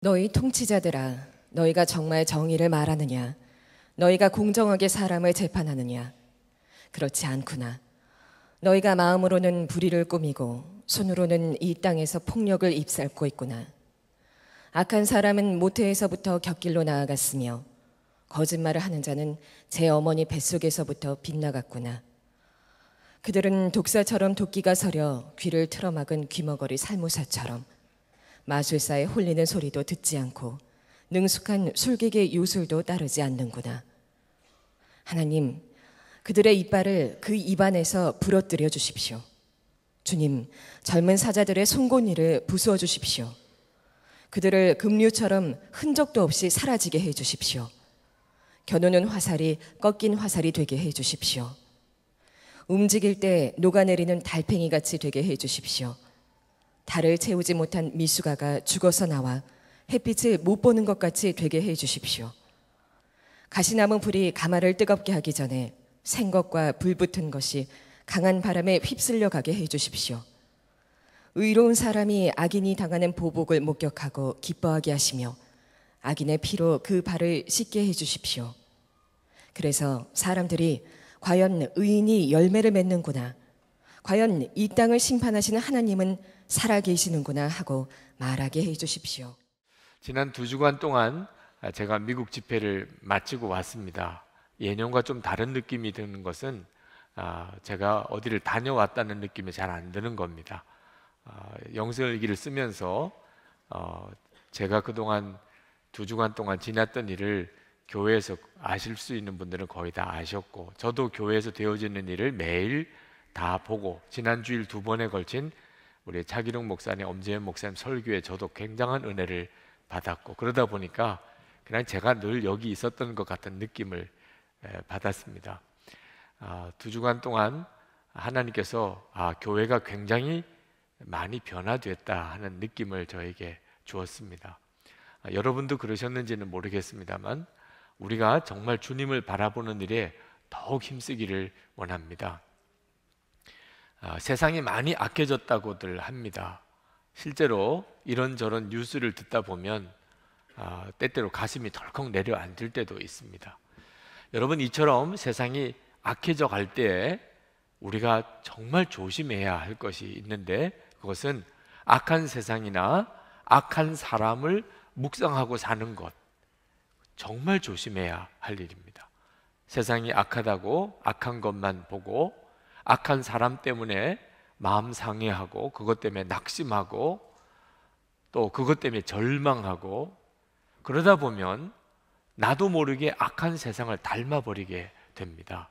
너희 통치자들아, 너희가 정말 정의를 말하느냐? 너희가 공정하게 사람을 재판하느냐? 그렇지 않구나. 너희가 마음으로는 불의를 꾸미고 손으로는 이 땅에서 폭력을 입살고 있구나. 악한 사람은 모태에서부터 곁길로 나아갔으며 거짓말을 하는 자는 제 어머니 뱃속에서부터 빗나갔구나. 그들은 독사처럼 도끼가 서려 귀를 틀어막은 귀머거리 살모사처럼 마술사의 홀리는 소리도 듣지 않고 능숙한 술객의 요술도 따르지 않는구나. 하나님, 그들의 이빨을 그 입안에서 부러뜨려 주십시오. 주님, 젊은 사자들의 송곳니를 부수어 주십시오. 그들을 급류처럼 흔적도 없이 사라지게 해 주십시오. 겨누는 화살이 꺾인 화살이 되게 해 주십시오. 움직일 때 녹아내리는 달팽이 같이 되게 해 주십시오. 달을 채우지 못한 미숙아가 죽어서 나와 햇빛을 못 보는 것 같이 되게 해 주십시오. 가시나무 불이 가마를 뜨겁게 하기 전에 생것과 불붙은 것이 강한 바람에 휩쓸려 가게 해 주십시오. 의로운 사람이 악인이 당하는 보복을 목격하고 기뻐하게 하시며 악인의 피로 그 발을 씻게 해 주십시오. 그래서 사람들이 과연 의인이 열매를 맺는구나, 과연 이 땅을 심판하시는 하나님은 살아계시는구나 하고 말하게 해 주십시오. 지난 2주간 동안 제가 미국 집회를 마치고 왔습니다. 예년과 좀 다른 느낌이 드는 것은 제가 어디를 다녀왔다는 느낌이 잘 안 드는 겁니다. 영성일기를 쓰면서 제가 그동안 2주간 동안 지났던 일을 교회에서 아실 수 있는 분들은 거의 다 아셨고, 저도 교회에서 되어지는 일을 매일 다 보고, 지난 주일 2번에 걸친 우리 차기룡 목사님, 엄재현 목사님 설교에 저도 굉장한 은혜를 받았고, 그러다 보니까 그냥 제가 늘 여기 있었던 것 같은 느낌을 받았습니다. 2주간 동안 하나님께서 교회가 굉장히 많이 변화됐다 하는 느낌을 저에게 주었습니다. 여러분도 그러셨는지는 모르겠습니다만 우리가 정말 주님을 바라보는 일에 더욱 힘쓰기를 원합니다. 세상이 많이 악해졌다고들 합니다. 실제로 이런저런 뉴스를 듣다 보면 때때로 가슴이 덜컥 내려앉을 때도 있습니다. 여러분, 이처럼 세상이 악해져 갈 때 우리가 정말 조심해야 할 것이 있는데, 그것은 악한 세상이나 악한 사람을 묵상하고 사는 것, 정말 조심해야 할 일입니다. 세상이 악하다고 악한 것만 보고 악한 사람 때문에 마음 상해하고 그것 때문에 낙심하고 또 그것 때문에 절망하고, 그러다 보면 나도 모르게 악한 세상을 닮아버리게 됩니다.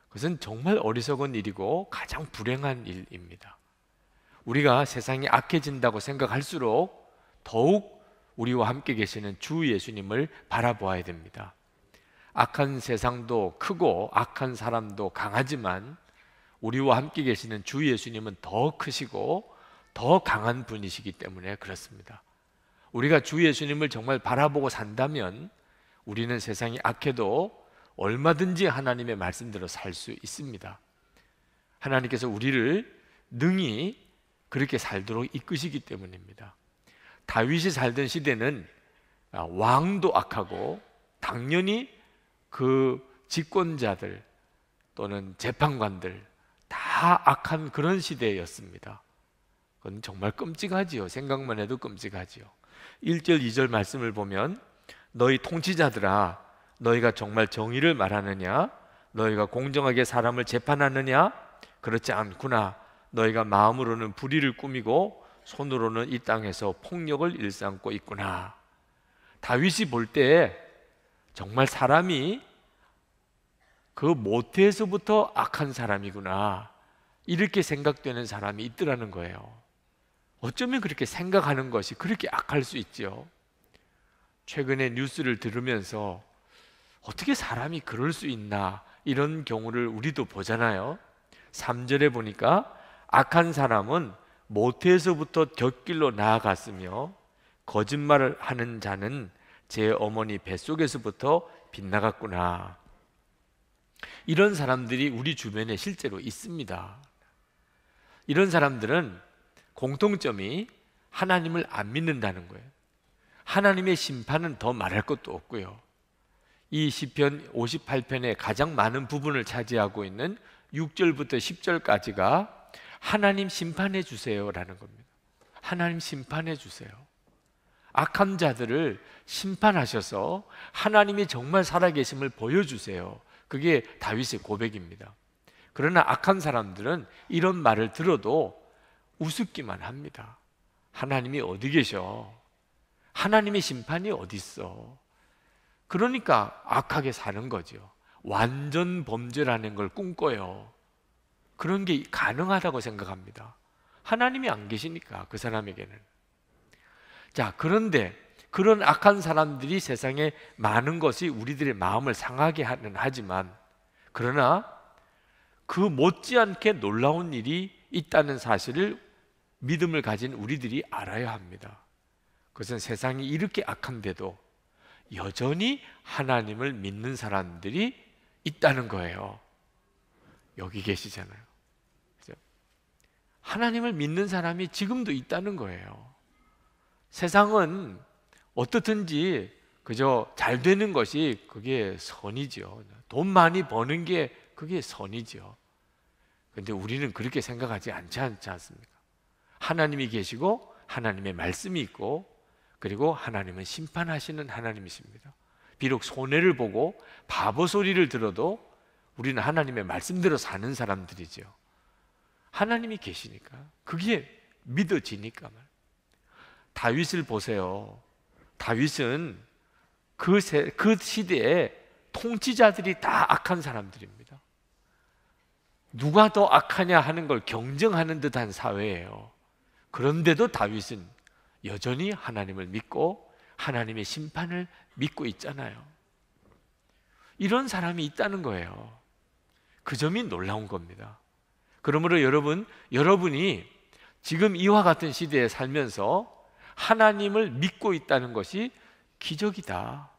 그것은 정말 어리석은 일이고 가장 불행한 일입니다. 우리가 세상이 악해진다고 생각할수록 더욱 우리와 함께 계시는 주 예수님을 바라보아야 됩니다. 악한 세상도 크고 악한 사람도 강하지만 우리와 함께 계시는 주 예수님은 더 크시고 더 강한 분이시기 때문에 그렇습니다. 우리가 주 예수님을 정말 바라보고 산다면 우리는 세상이 악해도 얼마든지 하나님의 말씀대로 살 수 있습니다. 하나님께서 우리를 능히 그렇게 살도록 이끄시기 때문입니다. 다윗이 살던 시대는 왕도 악하고 당연히 그 집권자들 또는 재판관들 다 악한 그런 시대였습니다. 그건 정말 끔찍하지요. 생각만 해도 끔찍하지요. 1절 2절 말씀을 보면 너희 통치자들아, 너희가 정말 정의를 말하느냐? 너희가 공정하게 사람을 재판하느냐? 그렇지 않구나. 너희가 마음으로는 불의를 꾸미고 손으로는 이 땅에서 폭력을 일삼고 있구나. 다윗이 볼 때 정말 사람이 그 모태에서부터 악한 사람이구나, 이렇게 생각되는 사람이 있더라는 거예요. 어쩌면 그렇게 생각하는 것이 그렇게 악할 수 있죠. 최근에 뉴스를 들으면서 어떻게 사람이 그럴 수 있나, 이런 경우를 우리도 보잖아요. 3절에 보니까 악한 사람은 모태에서부터 곁길로 나아갔으며 거짓말을 하는 자는 제 어머니 뱃속에서부터 빗나갔구나. 이런 사람들이 우리 주변에 실제로 있습니다. 이런 사람들은 공통점이 하나님을 안 믿는다는 거예요. 하나님의 심판은 더 말할 것도 없고요. 이 시편 58편의 가장 많은 부분을 차지하고 있는 6절부터 10절까지가 하나님 심판해 주세요라는 겁니다. 하나님 심판해 주세요. 악한 자들을 심판하셔서 하나님이 정말 살아계심을 보여주세요. 그게 다윗의 고백입니다. 그러나 악한 사람들은 이런 말을 들어도 우습기만 합니다. 하나님이 어디 계셔? 하나님의 심판이 어디 있어? 그러니까 악하게 사는 거죠. 완전 범죄라는 걸 꿈꿔요. 그런 게 가능하다고 생각합니다. 하나님이 안 계시니까 그 사람에게는. 자, 그런데 그런 악한 사람들이 세상에 많은 것이 우리들의 마음을 상하게 하지만, 그러나 그 못지않게 놀라운 일이 있다는 사실을 믿음을 가진 우리들이 알아야 합니다. 그것은 세상이 이렇게 악한데도 여전히 하나님을 믿는 사람들이 있다는 거예요. 여기 계시잖아요. 그죠? 하나님을 믿는 사람이 지금도 있다는 거예요. 세상은 어떻든지 그저 잘 되는 것이 그게 선이죠. 돈 많이 버는 게 그게 선이죠. 그런데 우리는 그렇게 생각하지 않지 않습니까? 하나님이 계시고 하나님의 말씀이 있고, 그리고 하나님은 심판하시는 하나님이십니다. 비록 손해를 보고 바보 소리를 들어도 우리는 하나님의 말씀대로 사는 사람들이죠. 하나님이 계시니까, 그게 믿어지니까. 다윗을 보세요. 다윗은 그 시대에 통치자들이 다 악한 사람들입니다. 누가 더 악하냐 하는 걸 경쟁하는 듯한 사회예요. 그런데도 다윗은 여전히 하나님을 믿고 하나님의 심판을 믿고 있잖아요. 이런 사람이 있다는 거예요. 그 점이 놀라운 겁니다. 그러므로 여러분이 지금 이와 같은 시대에 살면서 하나님을 믿고 있다는 것이 기적이다.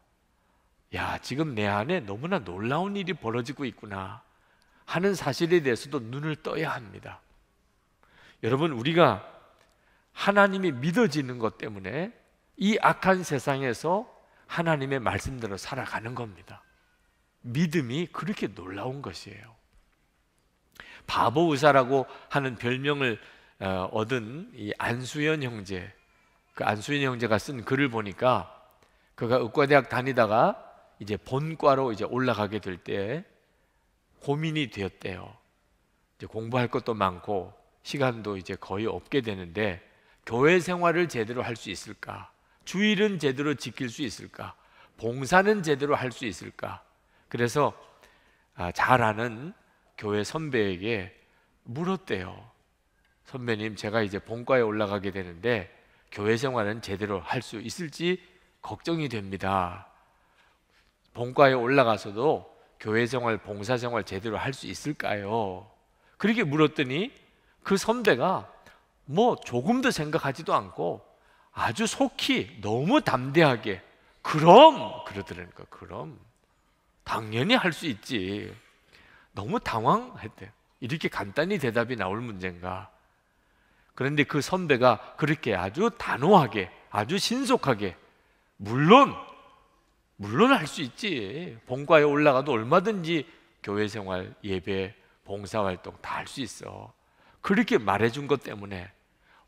야, 지금 내 안에 너무나 놀라운 일이 벌어지고 있구나 하는 사실에 대해서도 눈을 떠야 합니다. 여러분, 우리가 하나님이 믿어지는 것 때문에 이 악한 세상에서 하나님의 말씀대로 살아가는 겁니다. 믿음이 그렇게 놀라운 것이에요. 바보 의사라고 하는 별명을 얻은 이 안수연 형제, 그 안수연 형제가 쓴 글을 보니까, 그가 의과대학 다니다가 이제 본과로 이제 올라가게 될 때 고민이 되었대요. 이제 공부할 것도 많고 시간도 이제 거의 없게 되는데 교회 생활을 제대로 할 수 있을까? 주일은 제대로 지킬 수 있을까? 봉사는 제대로 할 수 있을까? 그래서 잘 아는 교회 선배에게 물었대요. 선배님, 제가 이제 본과에 올라가게 되는데 교회 생활은 제대로 할 수 있을지 걱정이 됩니다. 본과에 올라가서도 교회 생활, 봉사 생활 제대로 할 수 있을까요? 그렇게 물었더니 그 선배가 뭐 조금도 생각하지도 않고 아주 속히 너무 담대하게 그럼 그러더라니까. 그럼 당연히 할 수 있지. 너무 당황했대요. 이렇게 간단히 대답이 나올 문제인가? 그런데 그 선배가 그렇게 아주 단호하게, 아주 신속하게 물론 할 수 있지. 본과에 올라가도 얼마든지 교회 생활, 예배, 봉사활동 다 할 수 있어. 그렇게 말해준 것 때문에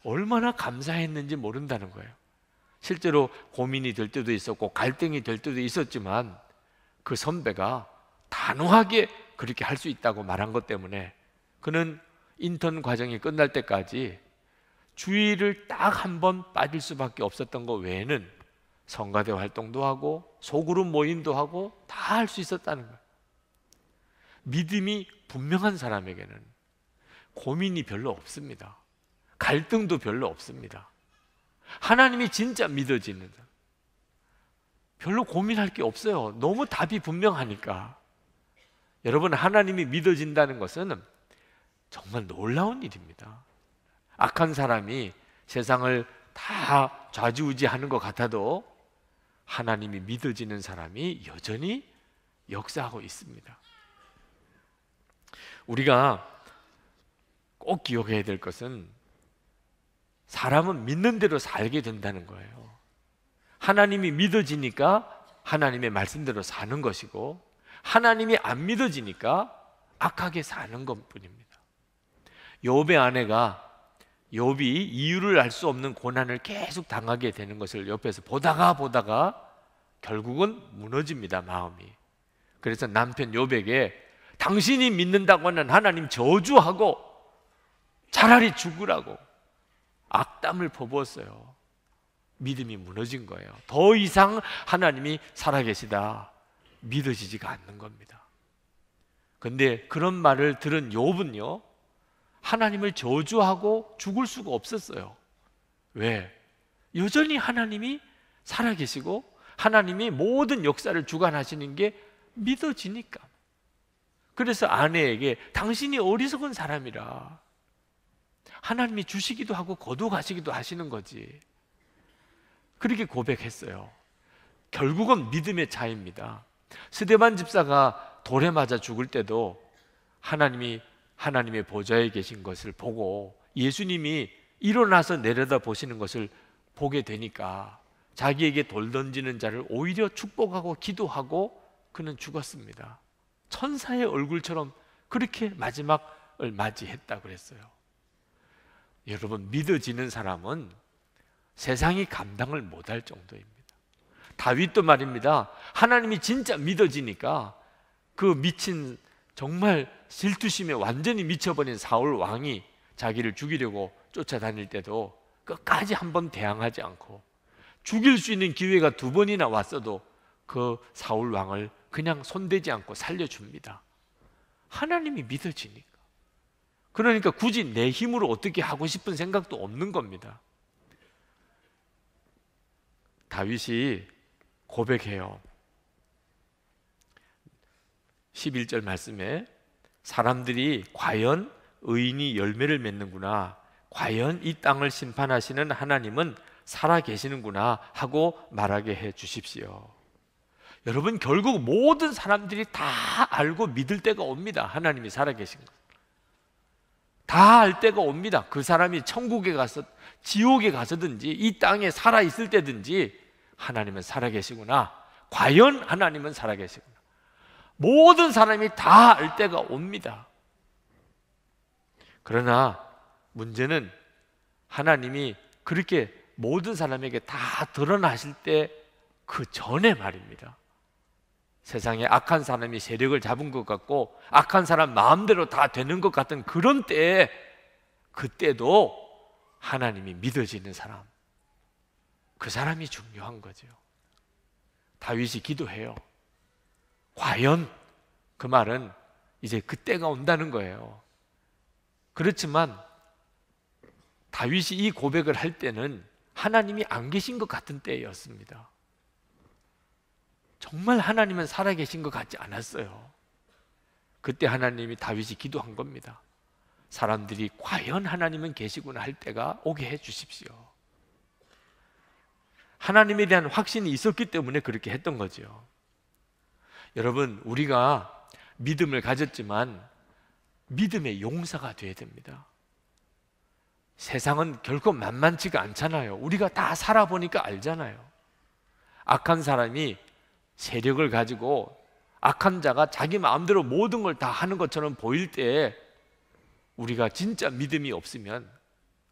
얼마나 감사했는지 모른다는 거예요. 실제로 고민이 될 때도 있었고 갈등이 될 때도 있었지만 그 선배가 단호하게 그렇게 할 수 있다고 말한 것 때문에 그는 인턴 과정이 끝날 때까지 주일을 딱 한 번 빠질 수밖에 없었던 것 외에는 성가대 활동도 하고 소그룹 모임도 하고 다 할 수 있었다는 거예요. 믿음이 분명한 사람에게는 고민이 별로 없습니다. 갈등도 별로 없습니다. 하나님이 진짜 믿어지는 사람, 별로 고민할 게 없어요. 너무 답이 분명하니까. 여러분, 하나님이 믿어진다는 것은 정말 놀라운 일입니다. 악한 사람이 세상을 다 좌지우지하는 것 같아도 하나님이 믿어지는 사람이 여전히 역사하고 있습니다. 우리가 꼭 기억해야 될 것은 사람은 믿는 대로 살게 된다는 거예요. 하나님이 믿어지니까 하나님의 말씀대로 사는 것이고, 하나님이 안 믿어지니까 악하게 사는 것뿐입니다. 욥의 아내가 욥이 이유를 알 수 없는 고난을 계속 당하게 되는 것을 옆에서 보다가 결국은 무너집니다, 마음이. 그래서 남편 욥에게 당신이 믿는다고는 하나님 저주하고 차라리 죽으라고 악담을 퍼부었어요. 믿음이 무너진 거예요. 더 이상 하나님이 살아계시다 믿어지지가 않는 겁니다. 근데 그런 말을 들은 욥은요, 하나님을 저주하고 죽을 수가 없었어요. 왜? 여전히 하나님이 살아계시고 하나님이 모든 역사를 주관하시는 게 믿어지니까. 그래서 아내에게 당신이 어리석은 사람이라, 하나님이 주시기도 하고 거두가시기도 하시는 거지, 그렇게 고백했어요. 결국은 믿음의 차이입니다. 스데반 집사가 돌에 맞아 죽을 때도 하나님이 하나님의 보좌에 계신 것을 보고 예수님이 일어나서 내려다 보시는 것을 보게 되니까 자기에게 돌 던지는 자를 오히려 축복하고 기도하고 그는 죽었습니다. 천사의 얼굴처럼 그렇게 마지막을 맞이했다 그랬어요. 여러분, 믿어지는 사람은 세상이 감당을 못할 정도입니다. 다윗도 말입니다. 하나님이 진짜 믿어지니까 그 미친, 정말 질투심에 완전히 미쳐버린 사울 왕이 자기를 죽이려고 쫓아다닐 때도 끝까지 한번 대항하지 않고, 죽일 수 있는 기회가 2번이나 왔어도 그 사울 왕을 그냥 손대지 않고 살려줍니다. 하나님이 믿어지니까. 그러니까 굳이 내 힘으로 어떻게 하고 싶은 생각도 없는 겁니다. 다윗이 고백해요. 11절 말씀에 사람들이 과연 의인이 열매를 맺는구나, 과연 이 땅을 심판하시는 하나님은 살아계시는구나 하고 말하게 해 주십시오. 여러분, 결국 모든 사람들이 다 알고 믿을 때가 옵니다. 하나님이 살아계신 것 다 알 때가 옵니다. 그 사람이 천국에 가서 지옥에 가서든지 이 땅에 살아있을 때든지 하나님은 살아계시구나, 과연 하나님은 살아계시구나, 모든 사람이 다 알 때가 옵니다. 그러나 문제는 하나님이 그렇게 모든 사람에게 다 드러나실 때 그 전에 말입니다. 세상에 악한 사람이 세력을 잡은 것 같고 악한 사람 마음대로 다 되는 것 같은 그런 때에, 그때도 하나님이 믿어지는 사람, 그 사람이 중요한 거죠. 다윗이 기도해요. 과연, 그 말은 이제 그때가 온다는 거예요. 그렇지만 다윗이 이 고백을 할 때는 하나님이 안 계신 것 같은 때였습니다. 정말 하나님은 살아계신 것 같지 않았어요. 그때 하나님이 다윗이 기도한 겁니다. 사람들이 과연 하나님은 계시구나 할 때가 오게 해 주십시오. 하나님에 대한 확신이 있었기 때문에 그렇게 했던 거죠. 여러분, 우리가 믿음을 가졌지만 믿음의 용사가 되어야 됩니다. 세상은 결코 만만치가 않잖아요. 우리가 다 살아보니까 알잖아요. 악한 사람이 세력을 가지고 악한 자가 자기 마음대로 모든 걸 다 하는 것처럼 보일 때 우리가 진짜 믿음이 없으면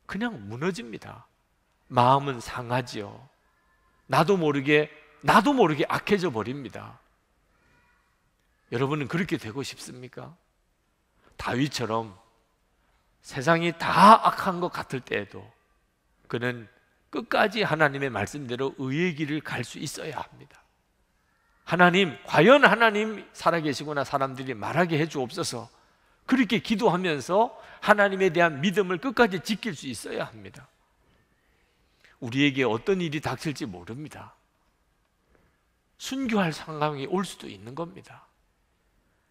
그냥 무너집니다. 마음은 상하지요. 나도 모르게 악해져 버립니다. 여러분은 그렇게 되고 싶습니까? 다윗처럼 세상이 다 악한 것 같을 때에도 그는 끝까지 하나님의 말씀대로 의의 길을 갈 수 있어야 합니다. 하나님, 과연 하나님 살아계시구나 사람들이 말하게 해주옵소서, 그렇게 기도하면서 하나님에 대한 믿음을 끝까지 지킬 수 있어야 합니다. 우리에게 어떤 일이 닥칠지 모릅니다. 순교할 상황이 올 수도 있는 겁니다.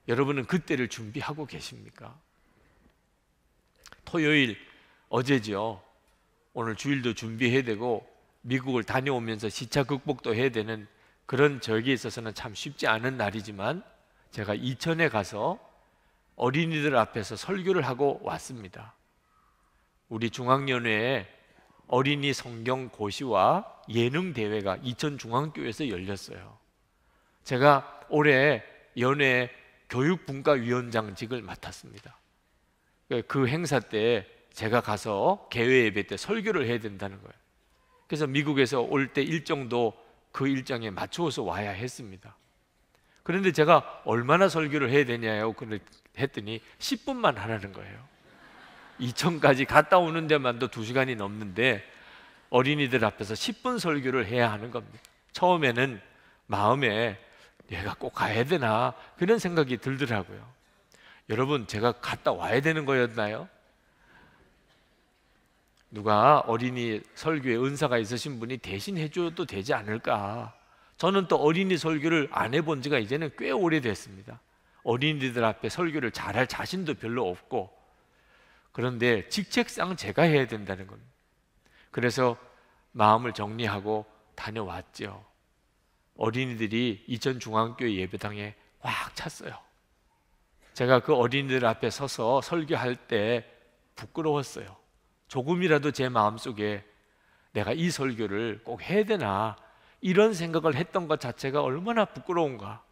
여러분은 그때를 준비하고 계십니까? 토요일, 어제죠. 오늘 주일도 준비해야 되고 미국을 다녀오면서 시차 극복도 해야 되는 그런 저에게 있어서는 참 쉽지 않은 날이지만 제가 이천에 가서 어린이들 앞에서 설교를 하고 왔습니다. 우리 중앙연회에 어린이 성경 고시와 예능 대회가 이천중앙교회에서 열렸어요. 제가 올해 연회 교육분과위원장직을 맡았습니다. 그 행사 때 제가 가서 개회 예배 때 설교를 해야 된다는 거예요. 그래서 미국에서 올 때 일정도 그 일정에 맞추어서 와야 했습니다. 그런데 제가 얼마나 설교를 해야 되냐고 했더니 10분만 하라는 거예요. 이천까지 갔다 오는 데만도 2시간이 넘는데 어린이들 앞에서 10분 설교를 해야 하는 겁니다. 처음에는 마음에 내가 꼭 가야 되나 그런 생각이 들더라고요. 여러분, 제가 갔다 와야 되는 거였나요? 누가 어린이 설교에 은사가 있으신 분이 대신 해줘도 되지 않을까? 저는 또 어린이 설교를 안 해본 지가 이제는 꽤 오래됐습니다. 어린이들 앞에 설교를 잘할 자신도 별로 없고, 그런데 직책상 제가 해야 된다는 겁니다. 그래서 마음을 정리하고 다녀왔죠. 어린이들이 이천중앙교회 예배당에 꽉 찼어요. 제가 그 어린이들 앞에 서서 설교할 때 부끄러웠어요. 조금이라도 제 마음속에 내가 이 설교를 꼭 해야 되나 이런 생각을 했던 것 자체가 얼마나 부끄러운가.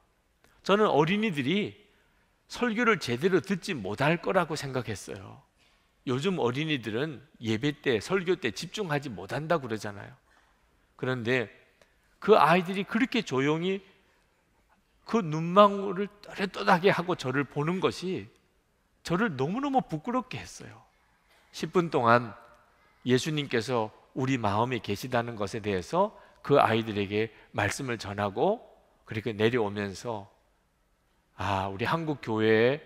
저는 어린이들이 설교를 제대로 듣지 못할 거라고 생각했어요. 요즘 어린이들은 예배 때, 설교 때 집중하지 못한다고 그러잖아요. 그런데 그 아이들이 그렇게 조용히 그 눈망울을 또렷또렷하게 하고 저를 보는 것이 저를 너무너무 부끄럽게 했어요. 10분 동안 예수님께서 우리 마음에 계시다는 것에 대해서 그 아이들에게 말씀을 전하고, 그렇게 내려오면서 우리 한국 교회에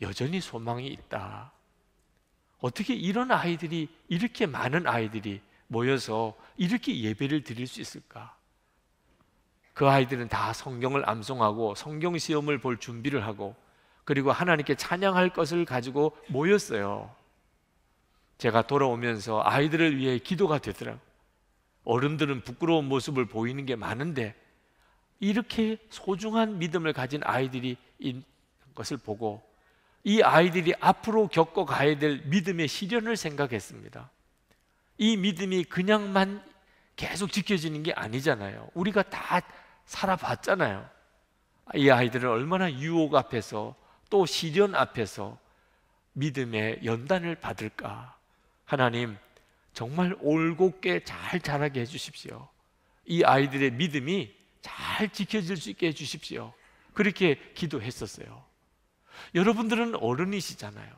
여전히 소망이 있다. 어떻게 이런 아이들이, 이렇게 많은 아이들이 모여서 이렇게 예배를 드릴 수 있을까? 그 아이들은 다 성경을 암송하고 성경 시험을 볼 준비를 하고, 그리고 하나님께 찬양할 것을 가지고 모였어요. 제가 돌아오면서 아이들을 위해 기도가 되더라고요. 어른들은 부끄러운 모습을 보이는 게 많은데 이렇게 소중한 믿음을 가진 아이들이 있는 것을 보고, 이 아이들이 앞으로 겪어가야 될 믿음의 시련을 생각했습니다. 이 믿음이 그냥만 계속 지켜지는 게 아니잖아요. 우리가 다 살아봤잖아요. 이 아이들은 얼마나 유혹 앞에서 또 시련 앞에서 믿음의 연단을 받을까. 하나님, 정말 올곧게 잘 자라게 해주십시오. 이 아이들의 믿음이 잘 지켜질 수 있게 해주십시오. 그렇게 기도했었어요. 여러분들은 어른이시잖아요.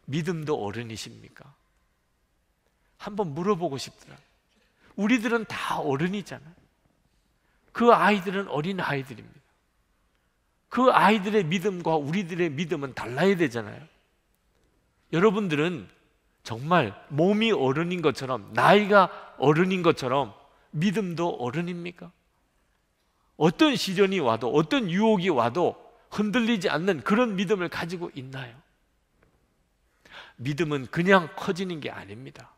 믿음도 어른이십니까? 한번 물어보고 싶더라고요. 우리들은 다 어른이잖아요. 그 아이들은 어린 아이들입니다. 그 아이들의 믿음과 우리들의 믿음은 달라야 되잖아요. 여러분들은 정말 몸이 어른인 것처럼, 나이가 어른인 것처럼 믿음도 어른입니까? 어떤 시련이 와도, 어떤 유혹이 와도 흔들리지 않는 그런 믿음을 가지고 있나요? 믿음은 그냥 커지는 게 아닙니다.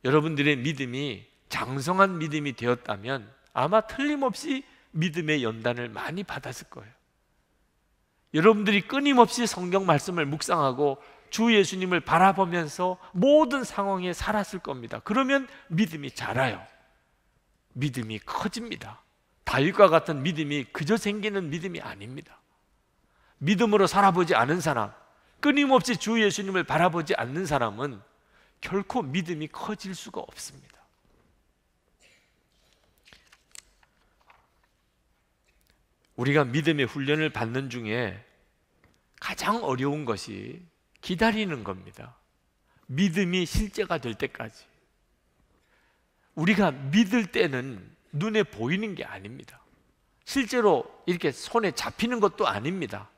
여러분들의 믿음이 장성한 믿음이 되었다면 아마 틀림없이 믿음의 연단을 많이 받았을 거예요. 여러분들이 끊임없이 성경 말씀을 묵상하고 주 예수님을 바라보면서 모든 상황에 살았을 겁니다. 그러면 믿음이 자라요. 믿음이 커집니다. 다윗과 같은 믿음이 그저 생기는 믿음이 아닙니다. 믿음으로 살아보지 않은 사람, 끊임없이 주 예수님을 바라보지 않는 사람은 결코 믿음이 커질 수가 없습니다. 우리가 믿음의 훈련을 받는 중에 가장 어려운 것이 기다리는 겁니다. 믿음이 실제가 될 때까지. 우리가 믿을 때는 눈에 보이는 게 아닙니다. 실제로 이렇게 손에 잡히는 것도 아닙니다.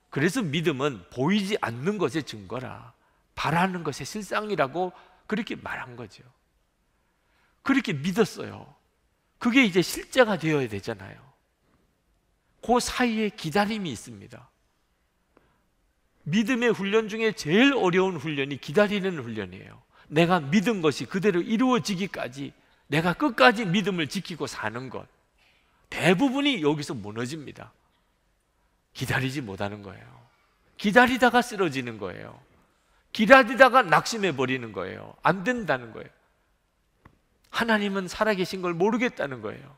그래서 믿음은 보이지 않는 것의 증거라, 바라는 것의 실상이라고 그렇게 말한 거죠. 그렇게 믿었어요. 그게 이제 실제가 되어야 되잖아요. 그 사이에 기다림이 있습니다. 믿음의 훈련 중에 제일 어려운 훈련이 기다리는 훈련이에요. 내가 믿은 것이 그대로 이루어지기까지 내가 끝까지 믿음을 지키고 사는 것, 대부분이 여기서 무너집니다. 기다리지 못하는 거예요. 기다리다가 쓰러지는 거예요. 기다리다가 낙심해 버리는 거예요. 안 된다는 거예요. 하나님은 살아계신 걸 모르겠다는 거예요.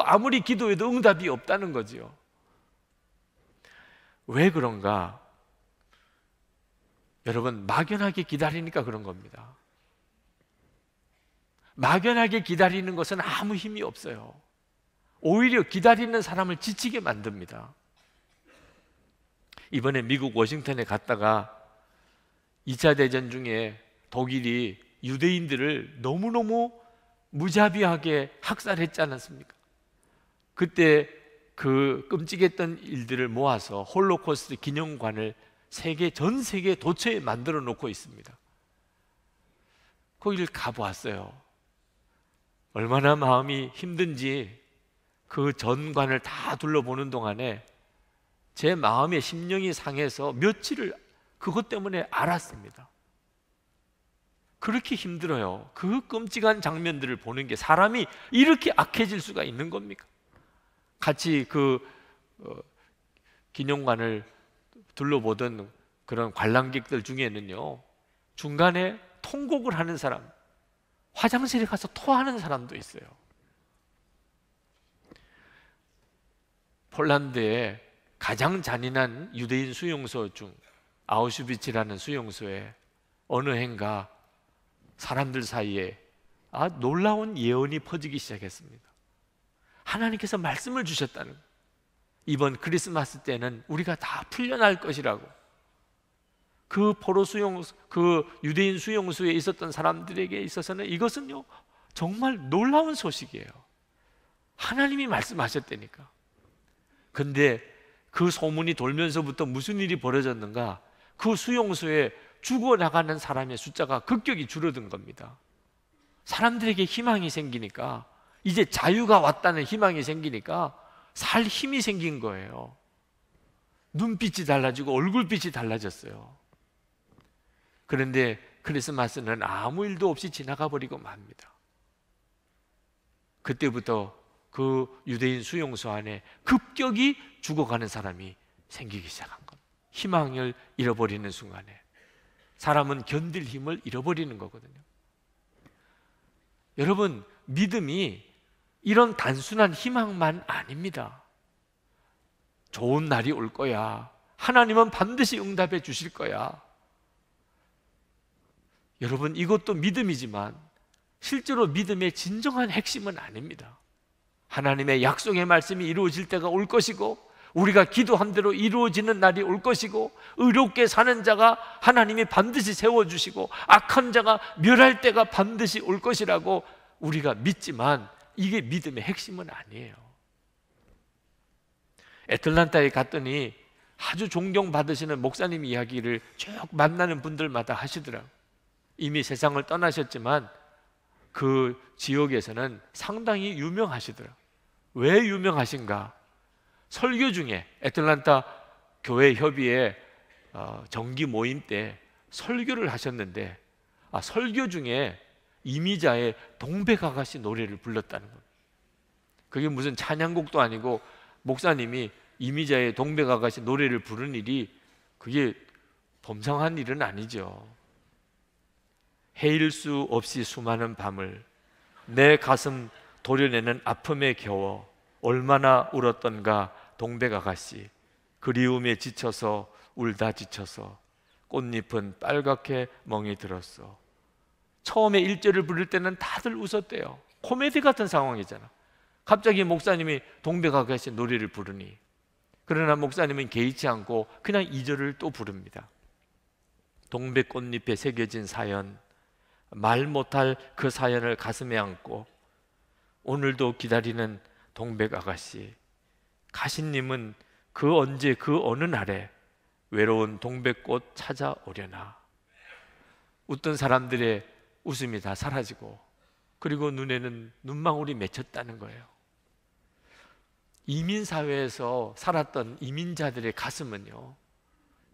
아무리 기도해도 응답이 없다는 거지요. 왜 그런가? 여러분, 막연하게 기다리니까 그런 겁니다. 막연하게 기다리는 것은 아무 힘이 없어요. 오히려 기다리는 사람을 지치게 만듭니다. 이번에 미국 워싱턴에 갔다가 2차 대전 중에 독일이 유대인들을 너무너무 무자비하게 학살했지 않았습니까? 그때 그 끔찍했던 일들을 모아서 홀로코스트 기념관을 전 세계 도처에 만들어 놓고 있습니다. 거기를 가보았어요. 얼마나 마음이 힘든지 그 전관을 다 둘러보는 동안에 제 마음의 심령이 상해서 며칠을 그것 때문에 알았습니다. 그렇게 힘들어요. 그 끔찍한 장면들을 보는 게 사람이 이렇게 악해질 수가 있는 겁니까? 같이 기념관을 둘러보던 그런 관람객들 중에는요, 중간에 통곡을 하는 사람, 화장실에 가서 토하는 사람도 있어요. 폴란드의 가장 잔인한 유대인 수용소 중 아우슈비츠라는 수용소에 어느 해인가 사람들 사이에 놀라운 예언이 퍼지기 시작했습니다. 하나님께서 말씀을 주셨다는 거예요. 이번 크리스마스 때는 우리가 다 풀려날 것이라고. 그 유대인 수용소에 있었던 사람들에게 있어서는 이것은요, 정말 놀라운 소식이에요. 하나님이 말씀하셨다니까. 근데 그 소문이 돌면서부터 무슨 일이 벌어졌는가? 그 수용소에 죽어나가는 사람의 숫자가 급격히 줄어든 겁니다. 사람들에게 희망이 생기니까, 이제 자유가 왔다는 희망이 생기니까 살 힘이 생긴 거예요. 눈빛이 달라지고 얼굴빛이 달라졌어요. 그런데 크리스마스는 아무 일도 없이 지나가 버리고 맙니다. 그때부터 그 유대인 수용소 안에 급격히 죽어가는 사람이 생기기 시작한 겁니다. 희망을 잃어버리는 순간에 사람은 견딜 힘을 잃어버리는 거거든요. 여러분, 믿음이 이런 단순한 희망만 아닙니다. 좋은 날이 올 거야. 하나님은 반드시 응답해 주실 거야. 여러분, 이것도 믿음이지만 실제로 믿음의 진정한 핵심은 아닙니다. 하나님의 약속의 말씀이 이루어질 때가 올 것이고, 우리가 기도한 대로 이루어지는 날이 올 것이고, 의롭게 사는 자가 하나님이 반드시 세워주시고 악한 자가 멸할 때가 반드시 올 것이라고 우리가 믿지만 이게 믿음의 핵심은 아니에요. 애틀란타에 갔더니 아주 존경받으시는 목사님 이야기를 쭉 만나는 분들마다 하시더라고요. 이미 세상을 떠나셨지만 그 지역에서는 상당히 유명하시더라고요. 왜 유명하신가? 설교 중에 애틀란타 교회 협의회 정기 모임 때 설교를 하셨는데, 설교 중에 이미자의 동백아가씨 노래를 불렀다는 겁니다. 그게 무슨 찬양곡도 아니고 목사님이 이미자의 동백아가씨 노래를 부른 일이 그게 범상한 일은 아니죠. 헤일 수 없이 수많은 밤을 내 가슴 도려내는 아픔에 겨워 얼마나 울었던가 동백아가씨. 그리움에 지쳐서 울다 지쳐서 꽃잎은 빨갛게 멍이 들었어. 처음에 1절을 부를 때는 다들 웃었대요. 코미디 같은 상황이잖아. 갑자기 목사님이 동백아가씨 노래를 부르니, 그러나 목사님은 개의치 않고 그냥 2절을 또 부릅니다. 동백꽃잎에 새겨진 사연, 말 못할 그 사연을 가슴에 안고 오늘도 기다리는 동백아가씨. 가시님은 그 언제 그 어느 날에 외로운 동백꽃 찾아오려나. 웃던 사람들의 웃음이 다 사라지고, 그리고 눈에는 눈망울이 맺혔다는 거예요. 이민사회에서 살았던 이민자들의 가슴은요,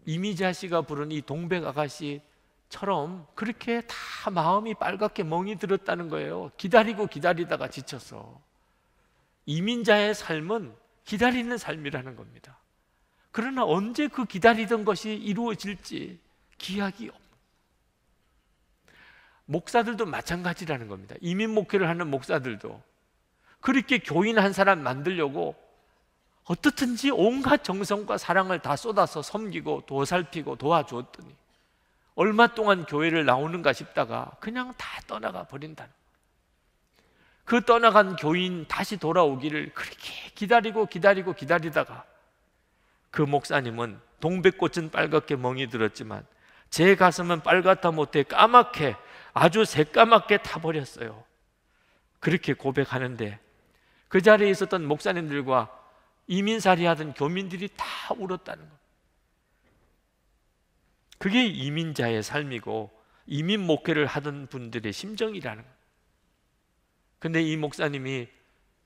이미자 씨가 부른 이 동백아가씨처럼 그렇게 다 마음이 빨갛게 멍이 들었다는 거예요. 기다리고 기다리다가 지쳐서. 이민자의 삶은 기다리는 삶이라는 겁니다. 그러나 언제 그 기다리던 것이 이루어질지 기약이 없는, 목사들도 마찬가지라는 겁니다. 이민 목회를 하는 목사들도 그렇게 교인 한 사람 만들려고 어떻든지 온갖 정성과 사랑을 다 쏟아서 섬기고 도살피고 도와주었더니 얼마 동안 교회를 나오는가 싶다가 그냥 다 떠나가 버린다는 거예요. 그 떠나간 교인 다시 돌아오기를 그렇게 기다리다가 그 목사님은 동백꽃은 빨갛게 멍이 들었지만 제 가슴은 빨갛다 못해 까맣게 아주 새까맣게 타버렸어요. 그렇게 고백하는데 그 자리에 있었던 목사님들과 이민살이 하던 교민들이 다 울었다는 겁니다. 그게 이민자의 삶이고 이민 목회를 하던 분들의 심정이라는 거예요. 근데 이 목사님이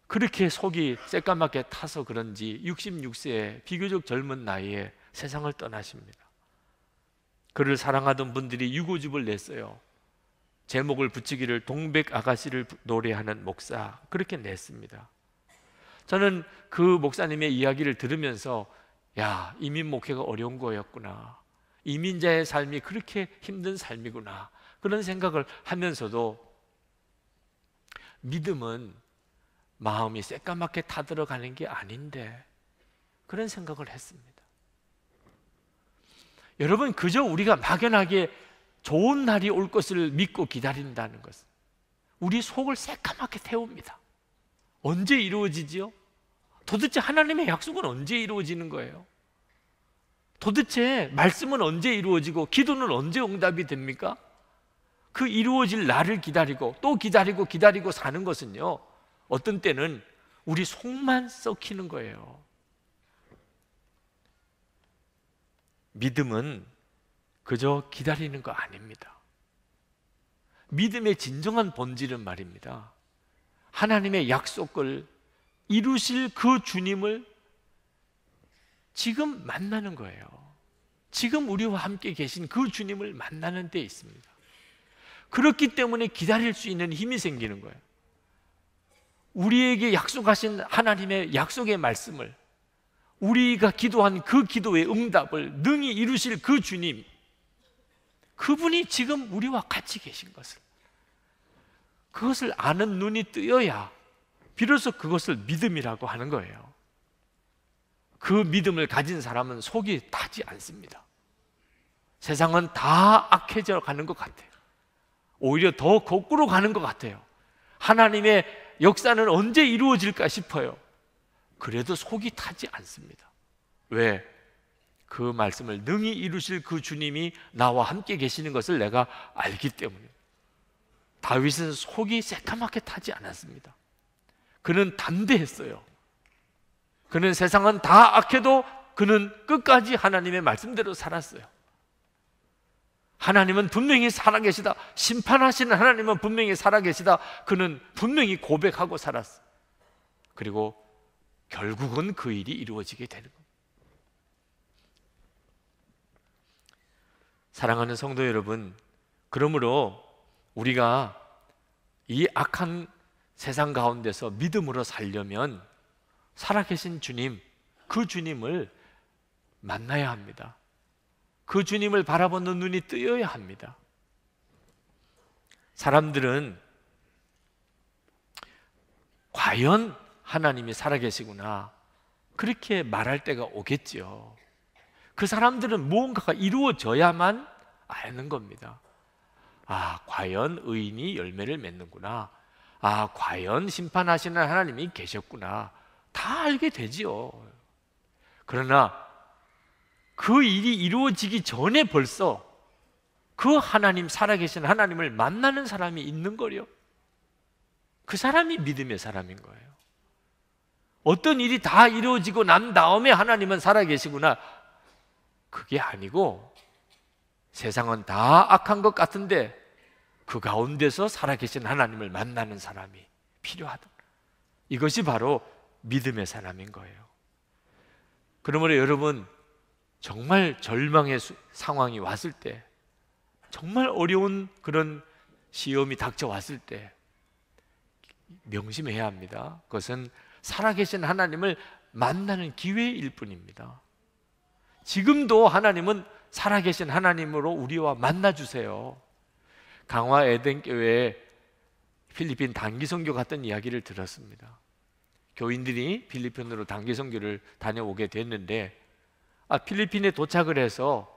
그렇게 속이 새까맣게 타서 그런지 66세에 비교적 젊은 나이에 세상을 떠나십니다. 그를 사랑하던 분들이 유고집을 냈어요. 제목을 붙이기를 동백 아가씨를 노래하는 목사, 그렇게 냈습니다. 저는 그 목사님의 이야기를 들으면서 야, 이민 목회가 어려운 거였구나, 이민자의 삶이 그렇게 힘든 삶이구나, 그런 생각을 하면서도 믿음은 마음이 새까맣게 타들어가는 게 아닌데 그런 생각을 했습니다. 여러분, 그저 우리가 막연하게 좋은 날이 올 것을 믿고 기다린다는 것은 우리 속을 새까맣게 태웁니다. 언제 이루어지지요? 도대체 하나님의 약속은 언제 이루어지는 거예요? 도대체 말씀은 언제 이루어지고 기도는 언제 응답이 됩니까? 그 이루어질 날을 기다리고 또 기다리고 사는 것은요, 어떤 때는 우리 속만 썩히는 거예요. 믿음은 그저 기다리는 거 아닙니다. 믿음의 진정한 본질은 말입니다, 하나님의 약속을 이루실 그 주님을 지금 만나는 거예요. 지금 우리와 함께 계신 그 주님을 만나는 데 있습니다. 그렇기 때문에 기다릴 수 있는 힘이 생기는 거예요. 우리에게 약속하신 하나님의 약속의 말씀을, 우리가 기도한 그 기도의 응답을 능히 이루실 그 주님, 그분이 지금 우리와 같이 계신 것을, 그것을 아는 눈이 뜨여야 비로소 그것을 믿음이라고 하는 거예요. 그 믿음을 가진 사람은 속이 타지 않습니다. 세상은 다 악해져 가는 것 같아요. 오히려 더 거꾸로 가는 것 같아요. 하나님의 역사는 언제 이루어질까 싶어요. 그래도 속이 타지 않습니다. 왜? 그 말씀을 능히 이루실 그 주님이 나와 함께 계시는 것을 내가 알기 때문에. 다윗은 속이 새까맣게 타지 않았습니다. 그는 담대했어요. 그는 세상은 다 악해도 그는 끝까지 하나님의 말씀대로 살았어요. 하나님은 분명히 살아계시다, 심판하시는 하나님은 분명히 살아계시다, 그는 분명히 고백하고 살았어요. 그리고 결국은 그 일이 이루어지게 되는 겁니다. 사랑하는 성도 여러분, 그러므로 우리가 이 악한 세상 가운데서 믿음으로 살려면 살아계신 주님, 그 주님을 만나야 합니다. 그 주님을 바라보는 눈이 뜨여야 합니다. 사람들은 과연 하나님이 살아계시구나, 그렇게 말할 때가 오겠죠. 그 사람들은 무언가가 이루어져야만 아는 겁니다. 아, 과연 의인이 열매를 맺는구나, 아, 과연 심판하시는 하나님이 계셨구나, 다 알게 되지요. 그러나 그 일이 이루어지기 전에 벌써 그 하나님, 살아계신 하나님을 만나는 사람이 있는 거요. 그 사람이 믿음의 사람인 거예요. 어떤 일이 다 이루어지고 난 다음에 하나님은 살아계시구나, 그게 아니고 세상은 다 악한 것 같은데 그 가운데서 살아계신 하나님을 만나는 사람이 필요하다. 이것이 바로 믿음의 사람인 거예요. 그러므로 여러분, 정말 절망의 상황이 왔을 때, 정말 어려운 그런 시험이 닥쳐왔을 때 명심해야 합니다. 그것은 살아계신 하나님을 만나는 기회일 뿐입니다. 지금도 하나님은 살아계신 하나님으로 우리와 만나주세요. 강화 에덴 교회에 필리핀 단기 선교 갔던 이야기를 들었습니다. 교인들이 필리핀으로 단기 선교를 다녀오게 됐는데 필리핀에 도착을 해서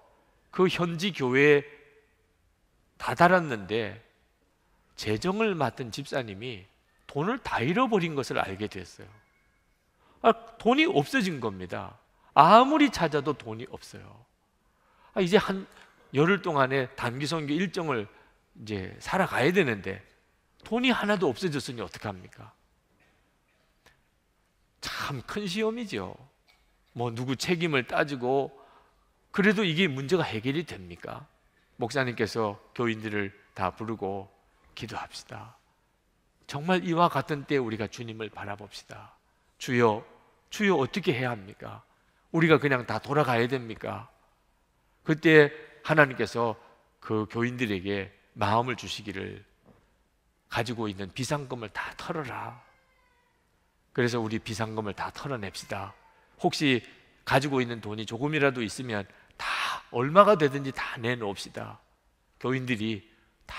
그 현지 교회에 다다랐는데 재정을 맡은 집사님이 돈을 다 잃어버린 것을 알게 됐어요. 돈이 없어진 겁니다. 아무리 찾아도 돈이 없어요. 이제 한 열흘 동안의 단기 선교 일정을 이제 살아가야 되는데 돈이 하나도 없어졌으니 어떡합니까? 참 큰 시험이죠. 뭐 누구 책임을 따지고 그래도 이게 문제가 해결이 됩니까? 목사님께서 교인들을 다 부르고 기도합시다. 정말 이와 같은 때에 우리가 주님을 바라봅시다. 주여, 주여 어떻게 해야 합니까? 우리가 그냥 다 돌아가야 됩니까? 그때 하나님께서 그 교인들에게 마음을 주시기를 가지고 있는 비상금을 다 털어라. 그래서 우리 비상금을 다 털어냅시다. 혹시 가지고 있는 돈이 조금이라도 있으면 다 얼마가 되든지 다 내놓읍시다. 교인들이 다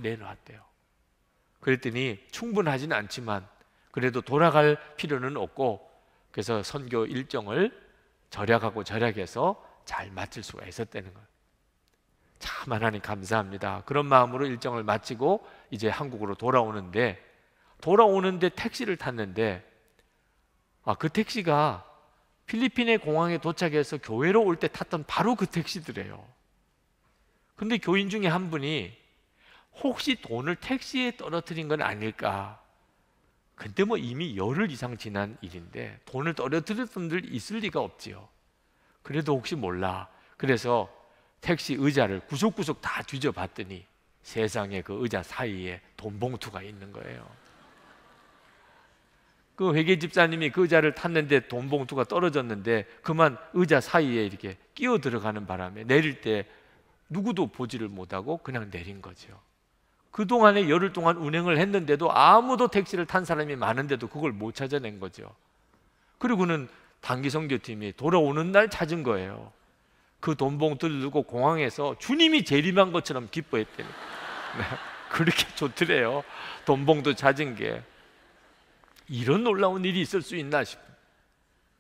내놓았대요. 그랬더니 충분하지는 않지만 그래도 돌아갈 필요는 없고 그래서 선교 일정을 절약하고 절약해서 잘 마칠 수가 있었다는 거예요. 참 하나님 감사합니다. 그런 마음으로 일정을 마치고 이제 한국으로 돌아오는데 택시를 탔는데 그 택시가 필리핀의 공항에 도착해서 교회로 올 때 탔던 바로 그 택시더래요. 근데 교인 중에 한 분이 혹시 돈을 택시에 떨어뜨린 건 아닐까? 근데 뭐 이미 열흘 이상 지난 일인데 돈을 떨어뜨린 분들 있을 리가 없지요. 그래도 혹시 몰라. 그래서 택시 의자를 구석구석 다 뒤져봤더니 세상에 그 의자 사이에 돈 봉투가 있는 거예요. 그 회계 집사님이 그 의자를 탔는데 돈 봉투가 떨어졌는데 그만 의자 사이에 이렇게 끼어 들어가는 바람에 내릴 때 누구도 보지를 못하고 그냥 내린 거죠. 그동안에 열흘 동안 운행을 했는데도 아무도 택시를 탄 사람이 많은데도 그걸 못 찾아낸 거죠. 그리고는 단기 선교팀이 돌아오는 날 찾은 거예요. 그 돈 봉투를 들고 공항에서 주님이 재림한 것처럼 기뻐했대요. 그렇게 좋더래요. 돈 봉투 찾은 게. 이런 놀라운 일이 있을 수 있나 싶어요.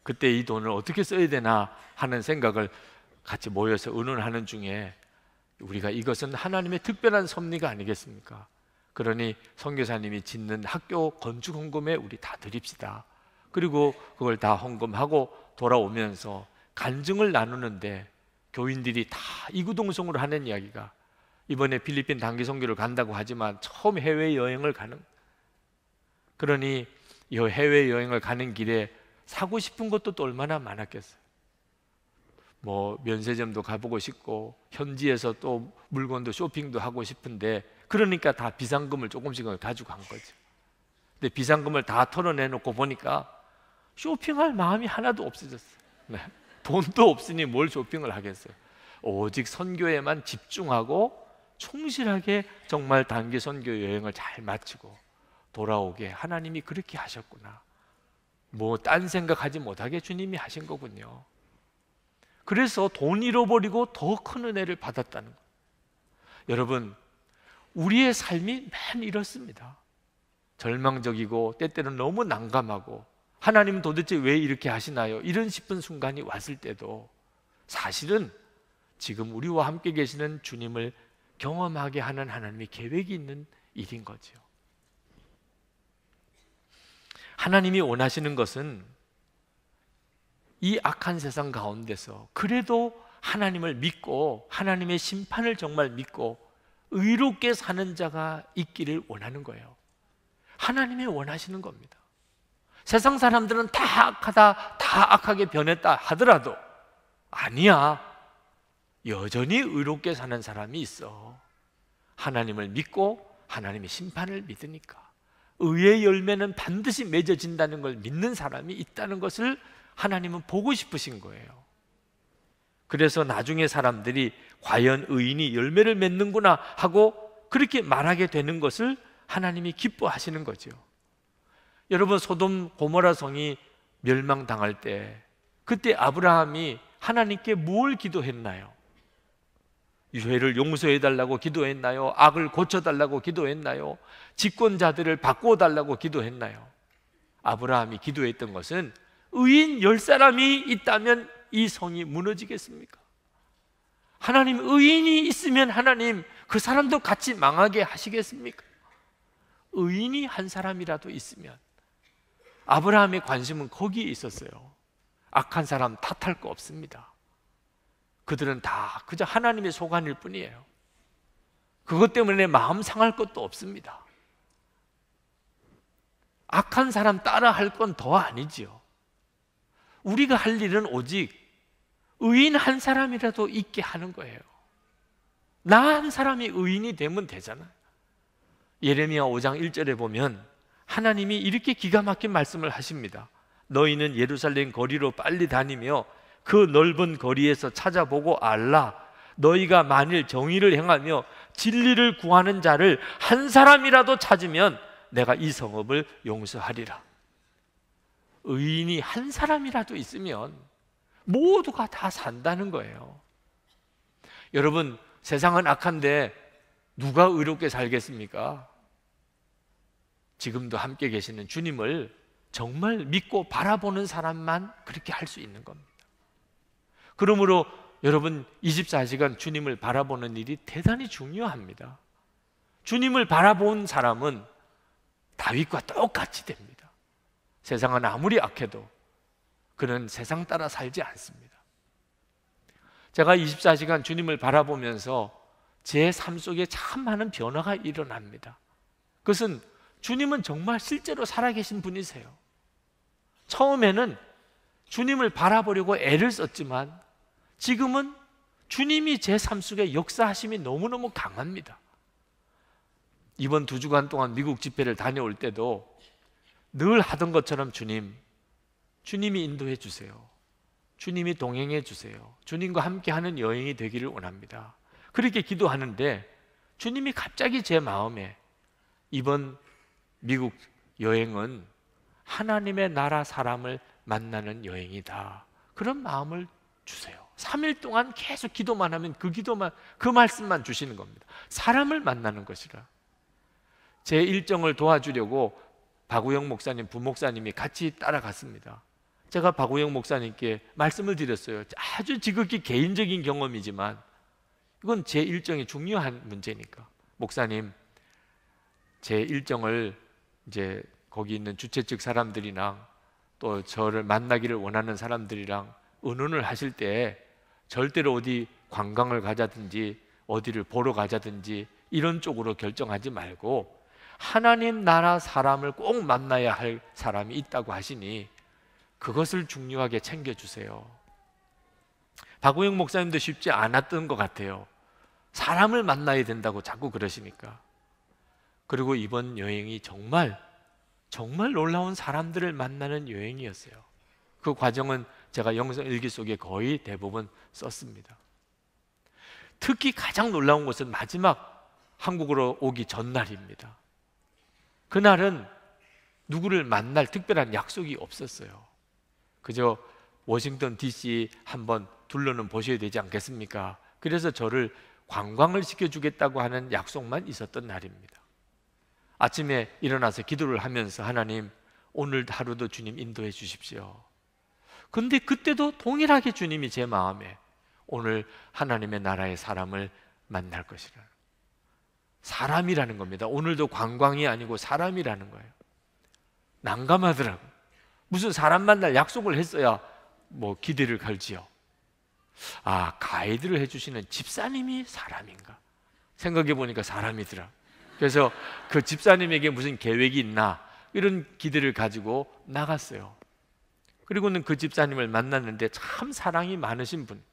그때 이 돈을 어떻게 써야 되나 하는 생각을 같이 모여서 의논하는 중에 우리가 이것은 하나님의 특별한 섭리가 아니겠습니까? 그러니 선교사님이 짓는 학교 건축 헌금에 우리 다 드립시다. 그리고 그걸 다 헌금하고 돌아오면서 간증을 나누는데 교인들이 다 이구동성으로 하는 이야기가 이번에 필리핀 단기 선교를 간다고 하지만 처음 해외여행을 가는, 그러니 이 해외여행을 가는 길에 사고 싶은 것도 또 얼마나 많았겠어요. 뭐 면세점도 가보고 싶고 현지에서 또 물건도 쇼핑도 하고 싶은데 그러니까 다 비상금을 조금씩은 가지고 간 거죠. 근데 비상금을 다 털어내놓고 보니까 쇼핑할 마음이 하나도 없어졌어요. 네. 돈도 없으니 뭘 쇼핑을 하겠어요. 오직 선교에만 집중하고 충실하게 정말 단기 선교 여행을 잘 마치고 돌아오게 하나님이 그렇게 하셨구나. 뭐 딴 생각하지 못하게 주님이 하신 거군요. 그래서 돈 잃어버리고 더 큰 은혜를 받았다는 거예요. 여러분, 우리의 삶이 맨 이렇습니다. 절망적이고 때때로는 너무 난감하고 하나님은 도대체 왜 이렇게 하시나요? 이런 싶은 순간이 왔을 때도 사실은 지금 우리와 함께 계시는 주님을 경험하게 하는 하나님의 계획이 있는 일인 거죠. 하나님이 원하시는 것은 이 악한 세상 가운데서 그래도 하나님을 믿고 하나님의 심판을 정말 믿고 의롭게 사는 자가 있기를 원하는 거예요. 하나님이 원하시는 겁니다. 세상 사람들은 다 악하다, 다 악하게 변했다 하더라도 아니야, 여전히 의롭게 사는 사람이 있어. 하나님을 믿고 하나님의 심판을 믿으니까 의의 열매는 반드시 맺어진다는 걸 믿는 사람이 있다는 것을 하나님은 보고 싶으신 거예요. 그래서 나중에 사람들이 과연 의인이 열매를 맺는구나 하고 그렇게 말하게 되는 것을 하나님이 기뻐하시는 거죠. 여러분, 소돔 고모라 성이 멸망당할 때 그때 아브라함이 하나님께 뭘 기도했나요? 죄를 용서해 달라고 기도했나요? 악을 고쳐달라고 기도했나요? 집권자들을 바꾸어달라고 기도했나요? 아브라함이 기도했던 것은 의인 10사람이 있다면 이 성이 무너지겠습니까? 하나님, 의인이 있으면 하나님 그 사람도 같이 망하게 하시겠습니까? 의인이 한 사람이라도 있으면. 아브라함의 관심은 거기에 있었어요. 악한 사람 탓할 거 없습니다. 그들은 다 그저 하나님의 소관일 뿐이에요. 그것 때문에 마음 상할 것도 없습니다. 악한 사람 따라 할 건 더 아니지요. 우리가 할 일은 오직 의인 한 사람이라도 있게 하는 거예요. 나 한 사람이 의인이 되면 되잖아요. 예레미야 5장 1절에 보면 하나님이 이렇게 기가 막힌 말씀을 하십니다. 너희는 예루살렘 거리로 빨리 다니며 그 넓은 거리에서 찾아보고 알라. 너희가 만일 정의를 행하며 진리를 구하는 자를 한 사람이라도 찾으면 내가 이 성읍을 용서하리라. 의인이 한 사람이라도 있으면 모두가 다 산다는 거예요. 여러분, 세상은 악한데 누가 의롭게 살겠습니까? 지금도 함께 계시는 주님을 정말 믿고 바라보는 사람만 그렇게 할 수 있는 겁니다. 그러므로 여러분, 24시간 주님을 바라보는 일이 대단히 중요합니다. 주님을 바라본 사람은 다윗과 똑같이 됩니다. 세상은 아무리 악해도 그는 세상 따라 살지 않습니다. 제가 24시간 주님을 바라보면서 제 삶 속에 참 많은 변화가 일어납니다. 그것은 주님은 정말 실제로 살아계신 분이세요. 처음에는 주님을 바라보려고 애를 썼지만 지금은 주님이 제 삶 속에 역사하심이 너무너무 강합니다. 이번 2주간 동안 미국 집회를 다녀올 때도 늘 하던 것처럼 주님이 인도해 주세요. 주님이 동행해 주세요. 주님과 함께하는 여행이 되기를 원합니다. 그렇게 기도하는데 주님이 갑자기 제 마음에 이번 미국 여행은 하나님의 나라 사람을 만나는 여행이다, 그런 마음을 주세요. 3일 동안 계속 기도만 하면 그 말씀만 주시는 겁니다. 사람을 만나는 것이라. 제 일정을 도와주려고 박우영 목사님, 부목사님이 같이 따라갔습니다. 제가 박우영 목사님께 말씀을 드렸어요. 아주 지극히 개인적인 경험이지만 이건 제 일정이 중요한 문제니까, 목사님, 제 일정을 이제 거기 있는 주최 측 사람들이랑 또 저를 만나기를 원하는 사람들이랑 의논을 하실 때 절대로 어디 관광을 가자든지 어디를 보러 가자든지 이런 쪽으로 결정하지 말고 하나님 나라 사람을 꼭 만나야 할 사람이 있다고 하시니 그것을 중요하게 챙겨주세요. 박우영 목사님도 쉽지 않았던 것 같아요. 사람을 만나야 된다고 자꾸 그러시니까. 그리고 이번 여행이 정말 놀라운 사람들을 만나는 여행이었어요. 그 과정은 제가 영성 일기 속에 거의 대부분 썼습니다. 특히 가장 놀라운 것은 마지막 한국으로 오기 전날입니다. 그날은 누구를 만날 특별한 약속이 없었어요. 그저 워싱턴 DC 한번 둘러는 보셔야 되지 않겠습니까? 그래서 저를 관광을 시켜주겠다고 하는 약속만 있었던 날입니다. 아침에 일어나서 기도를 하면서 하나님, 오늘 하루도 주님 인도해 주십시오. 근데 그때도 동일하게 주님이 제 마음에 오늘 하나님의 나라의 사람을 만날 것이라. 사람이라는 겁니다. 오늘도 관광이 아니고 사람이라는 거예요. 난감하더라고요. 무슨 사람 만날 약속을 했어야 뭐 기대를 걸지요. 아, 가이드를 해주시는 집사님이 사람인가? 생각해 보니까 사람이더라. 그래서 그 집사님에게 무슨 계획이 있나 이런 기대를 가지고 나갔어요. 그리고는 그 집사님을 만났는데 참 사랑이 많으신 분,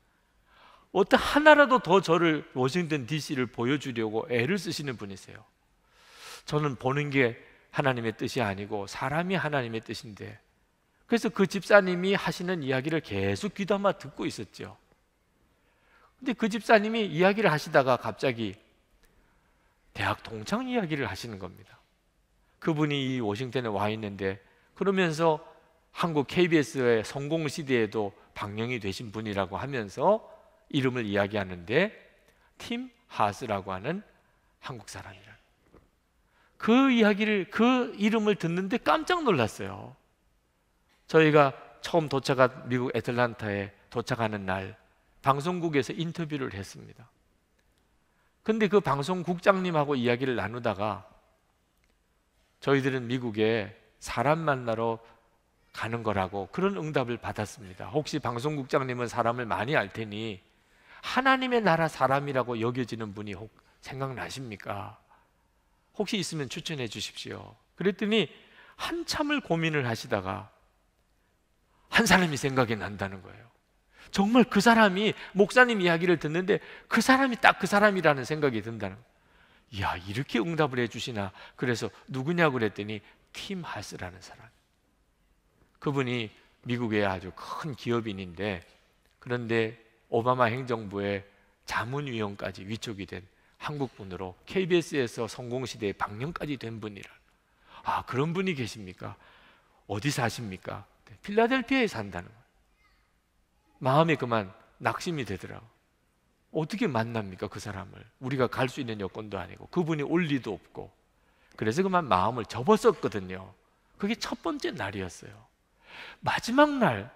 어떤 하나라도 더 저를 워싱턴 DC를 보여주려고 애를 쓰시는 분이세요. 저는 보는 게 하나님의 뜻이 아니고 사람이 하나님의 뜻인데, 그래서 그 집사님이 하시는 이야기를 계속 귀담아 듣고 있었죠. 근데 그 집사님이 이야기를 하시다가 갑자기 대학 동창 이야기를 하시는 겁니다. 그분이 이 워싱턴에 와 있는데, 그러면서 한국 KBS의 성공시대에도 방영이 되신 분이라고 하면서 이름을 이야기하는데, 팀 하스라고 하는 한국 사람이라. 그 이야기를, 그 이름을 듣는데 깜짝 놀랐어요. 저희가 처음 도착한 미국 애틀랜타에 도착하는 날 방송국에서 인터뷰를 했습니다. 근데 그 방송국장님하고 이야기를 나누다가 저희들은 미국에 사람 만나러 가는 거라고 그런 응답을 받았습니다. 혹시 방송국장님은 사람을 많이 알 테니 하나님의 나라 사람이라고 여겨지는 분이 생각나십니까? 혹시 있으면 추천해 주십시오. 그랬더니 한참을 고민을 하시다가 한 사람이 생각이 난다는 거예요. 정말 그 사람이, 목사님 이야기를 듣는데 그 사람이 딱 그 사람이라는 생각이 든다는 거예요. 이야, 이렇게 응답을 해주시나. 그래서 누구냐고 그랬더니 팀 하스라는 사람. 그분이 미국의 아주 큰 기업인인데, 그런데 오바마 행정부의 자문위원까지 위촉이 된 한국분으로 KBS에서 성공시대의 방영까지 된 분이라. 아, 그런 분이 계십니까? 어디 사십니까? 필라델피아에 산다는 거예요. 마음에 그만 낙심이 되더라고. 어떻게 만납니까 그 사람을? 우리가 갈 수 있는 여건도 아니고 그분이 올 리도 없고. 그래서 그만 마음을 접었었거든요. 그게 첫 번째 날이었어요. 마지막 날,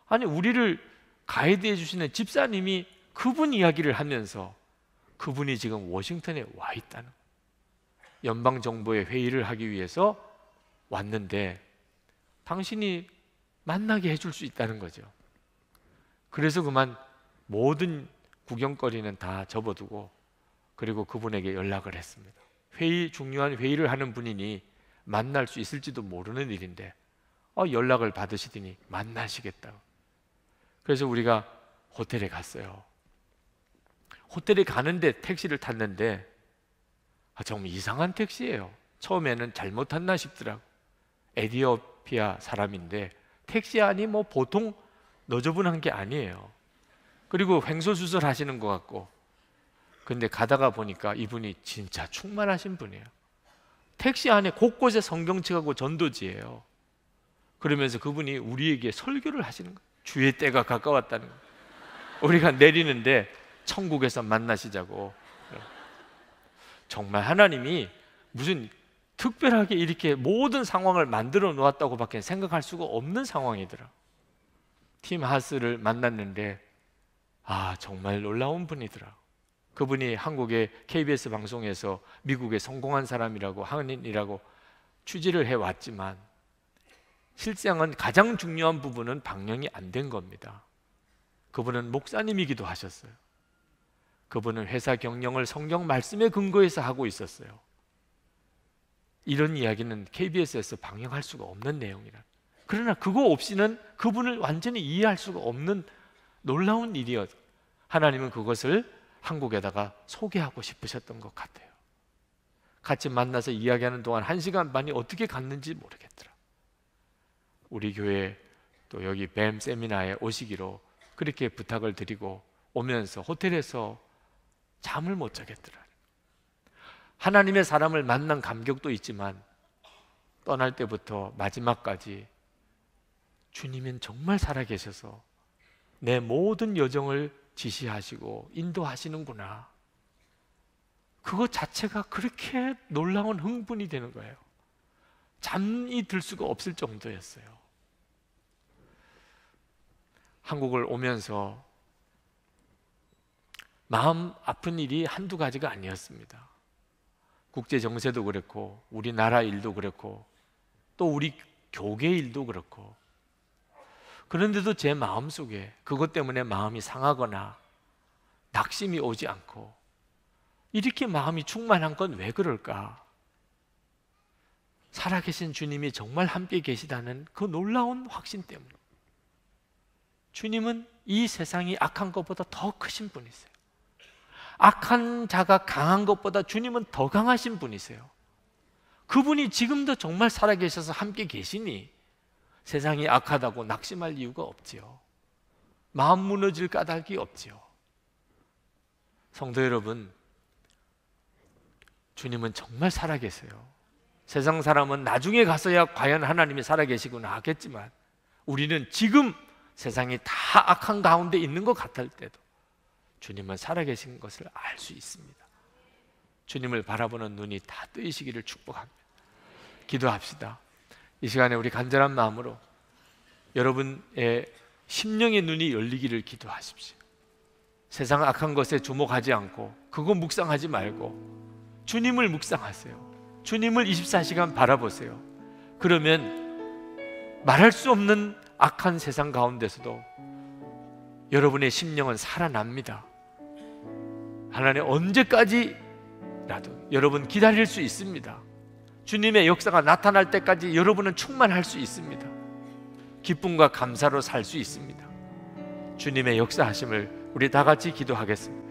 아니 우리를 가이드해 주시는 집사님이 그분 이야기를 하면서 그분이 지금 워싱턴에 와 있다는 거예요. 연방정부의 회의를 하기 위해서 왔는데 당신이 만나게 해줄 수 있다는 거죠. 그래서 그만 모든 구경거리는 다 접어두고 그리고 그분에게 연락을 했습니다. 중요한 회의를 하는 분이니 만날 수 있을지도 모르는 일인데 연락을 받으시더니 만나시겠다고. 그래서 우리가 호텔에 갔어요. 호텔에 가는데 택시를 탔는데 정말 이상한 택시예요. 처음에는 잘못 탔나 싶더라고. 에티오피아 사람인데 택시 안이 뭐 보통 너저분한 게 아니에요. 그리고 횡설수설 하시는 것 같고. 근데 가다가 보니까 이분이 진짜 충만하신 분이에요. 택시 안에 곳곳에 성경책하고 전도지예요. 그러면서 그분이 우리에게 설교를 하시는 거예요. 주의 때가 가까웠다는 거예요. 우리가 내리는데 천국에서 만나시자고. 정말 하나님이 무슨 특별하게 이렇게 모든 상황을 만들어 놓았다고 밖에 생각할 수가 없는 상황이더라. 팀 하스를 만났는데 정말 놀라운 분이더라. 그분이 한국의 KBS 방송에서 미국에 성공한 사람이라고, 한인이라고 취재를 해왔지만 실상은 가장 중요한 부분은 방영이 안 된 겁니다. 그분은 목사님이기도 하셨어요. 그분은 회사 경영을 성경 말씀에 근거해서 하고 있었어요. 이런 이야기는 KBS에서 방영할 수가 없는 내용이라. 그러나 그거 없이는 그분을 완전히 이해할 수가 없는 놀라운 일이었. 하나님은 그것을 한국에다가 소개하고 싶으셨던 것 같아요. 같이 만나서 이야기하는 동안 1시간 반이 어떻게 갔는지 모르겠더라. 우리 교회 또 여기 뱀 세미나에 오시기로 그렇게 부탁을 드리고 오면서 호텔에서 잠을 못 자겠더라. 하나님의 사람을 만난 감격도 있지만 떠날 때부터 마지막까지 주님은 정말 살아계셔서 내 모든 여정을 지시하시고 인도하시는구나. 그것 자체가 그렇게 놀라운 흥분이 되는 거예요. 잠이 들 수가 없을 정도였어요. 한국을 오면서 마음 아픈 일이 한두 가지가 아니었습니다. 국제 정세도 그렇고 우리나라 일도 그렇고 또 우리 교계 일도 그렇고. 그런데도 제 마음속에 그것 때문에 마음이 상하거나 낙심이 오지 않고 이렇게 마음이 충만한 건 왜 그럴까? 살아계신 주님이 정말 함께 계시다는 그 놀라운 확신 때문에. 주님은 이 세상이 악한 것보다 더 크신 분이세요. 악한 자가 강한 것보다 주님은 더 강하신 분이세요. 그분이 지금도 정말 살아계셔서 함께 계시니 세상이 악하다고 낙심할 이유가 없지요. 마음 무너질 까닭이 없지요. 성도 여러분, 주님은 정말 살아계세요. 세상 사람은 나중에 가서야 과연 하나님이 살아계시구나 하겠지만 우리는 지금 세상이 다 악한 가운데 있는 것 같을 때도 주님은 살아계신 것을 알 수 있습니다. 주님을 바라보는 눈이 다 뜨이시기를 축복합니다. 기도합시다. 이 시간에 우리 간절한 마음으로 여러분의 심령의 눈이 열리기를 기도하십시오. 세상 악한 것에 주목하지 않고 그거 묵상하지 말고 주님을 묵상하세요. 주님을 24시간 바라보세요. 그러면 말할 수 없는 악한 세상 가운데서도 여러분의 심령은 살아납니다. 하나님 언제까지라도 여러분 기다릴 수 있습니다. 주님의 역사가 나타날 때까지 여러분은 충만할 수 있습니다. 기쁨과 감사로 살 수 있습니다. 주님의 역사하심을 우리 다 같이 기도하겠습니다.